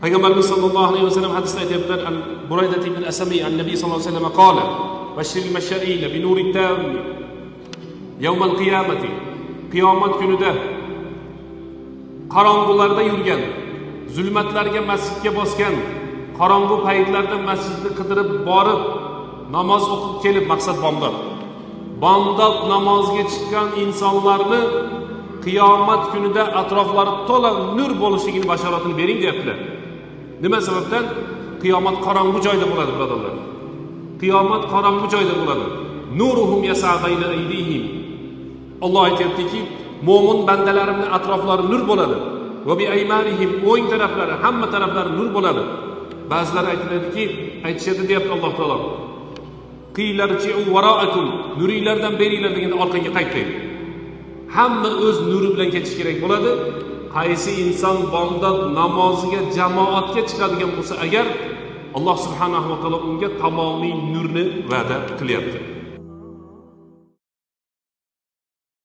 Payg'ambarimiz sollallohu alayhi vasallam hadisda aytibdilar, Burayda ibn Asami an-Nabiy sollallohu alayhi vasallam qala: "Bashiril masha'il bi nurit tam yawm al-qiyamati." Qiyomat kunida qorong'ularda yurgan, zulmatlarga masjidga bosgan, qorong'u paytlarda masjidni qidirib borib, namoz o'qib kelib, maqsad bomdod. Bomdod namozga chiqqan insonlarni qiyomat kunida atroflari to'la nur bo'lishligini bashoratini bering deyaptilar. Nima sababdan? Qiyomat qorong'u joyda bo'ladi, birodarlar. Qiyomat qorong'u joyda bo'ladi. Nuruhum yas'a bayna aydihim. Alloh aytayaptiki, mo'min bandalarimning atroflari nur bo'ladi. Va bi aymanihim, o'ng taraflari, hamma taraflari nur bo'ladi. Ba'zilar aytadiki, aytishadi deyapti Alloh taolo. Qilarji'u wara'akum, nuringlardan beringlar deganda orqaga qaytmaydi. Hamma o'z nuri bilan ketish kerak bo'ladi. Qaysi inson bomdod namoziga jamoatga chiqadigan bo'lsa agar, Alloh subhanahu va taolo unga tamomiy nurni va'da qilyapti.